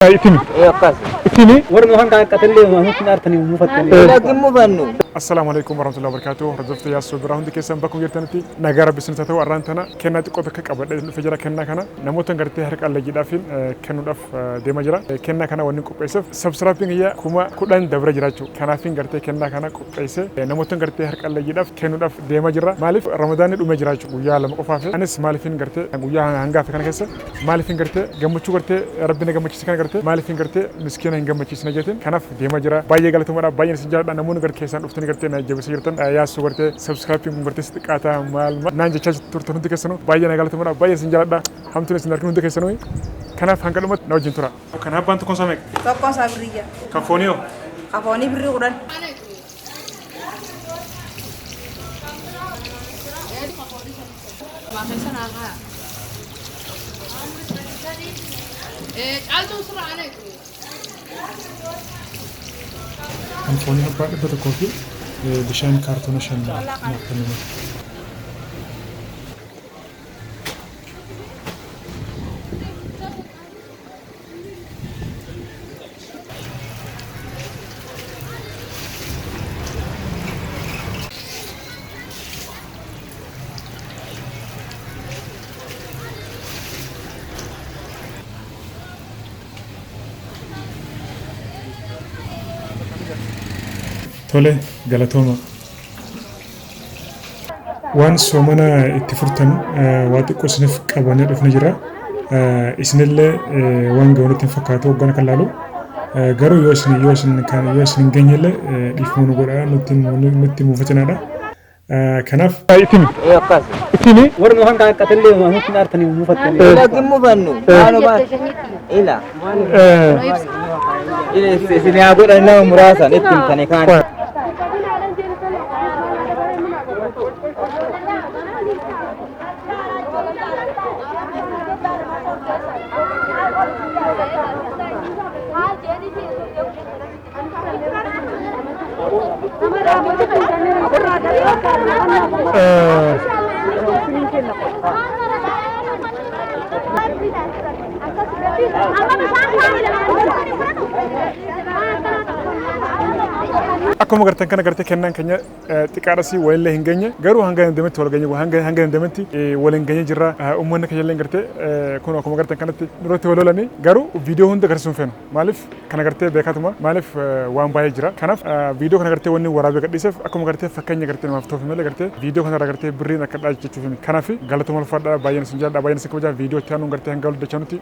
itimi itimi ورنو هنقا قتلي ما هو نارتني مفتني لكن مو فنو السلام عليكم ورحمة الله وبركاته رجفت يا سوبر هندي كيسان بكم يرتنتي نجار بسنة تو أرانتنا كنا تقطع كقبل الفجر كنا نموتن قرتي هرك الله جدا فين كانوا دف دمجرا كنا ونكو بيسف سبسرابين هي كوما كلن دبر جراتو كنا فين قرتي كنا كوبيسه نموتن قرتي هرك الله جدا كانوا دف دمجرا مالف رمضان الأم جراتو ويا لما قفافه أنس مالفين قرتي ويا هنقا في كنا كيسه مالفين قرتي جمتشو قرتي ربنا جمتشي كنا قرتي مالفين قرتي مسكين هنجمتشي سنجتين كنا في دمجرا باي قالتهم أنا باي نسجل أنا مون قرت كيسان أفتني قرتي نجيب سيرتن يا سوبرتي سبسكرايبين قرتي استقاطع مال نانجي تشاج تورتون هندي كيسانو باي أنا قالتهم أنا باي سنجل أنا هم تونس نركن هندي كيسانوي كنا في هنقلمت نوجين ترى كنا بانتو كونسامك كونسامريا كافونيو كافوني بري قران كافوني هبّا بدو كوفي بشان كارتون شان نقدمه tole galatooma waan soomana itti furtan waa xiqqoo isiniif qabannee dhufne jira isinillee waan ga'uunitti hin fakkaatu hoggana kan laalu garuu yoo isin hin geenyellee dhiifama godhaa nutti muufachinaadha kanaaf itimi ورنو هنقا قتلي ما هو نارتني مفتني لكن مو فنو قالوا بس إلا إلا سيني أقول أنه مراسا نتم تاني كان akkuma gartan kana gartee kennaan keenya xiqqaadhasi walillee hin geenye garuu hanga dandametti wal geenye hanga dandametti wal hin geenye jirra uummanni keenya illee gartee kun akkuma gartan kanatti duratti wal lolanii garuu viidiyoo hunda garsiisuun feenu maaliif kana gartee beekatuma maaliif waan baay'ee jira kanaaf viidiyoo kana gartee wanni waraabee gadhiiseef akkuma gartee fakkeenya gartee namaaf toofi malee gartee viidiyoo kana irraa gartee birriin akka dhaajechuuf kanaaf galatuma ulfaadhaa baay'een isin jaalladha baay'een isin kabajaa viidiyoo itti aanuun gartee hanga wal dachanutti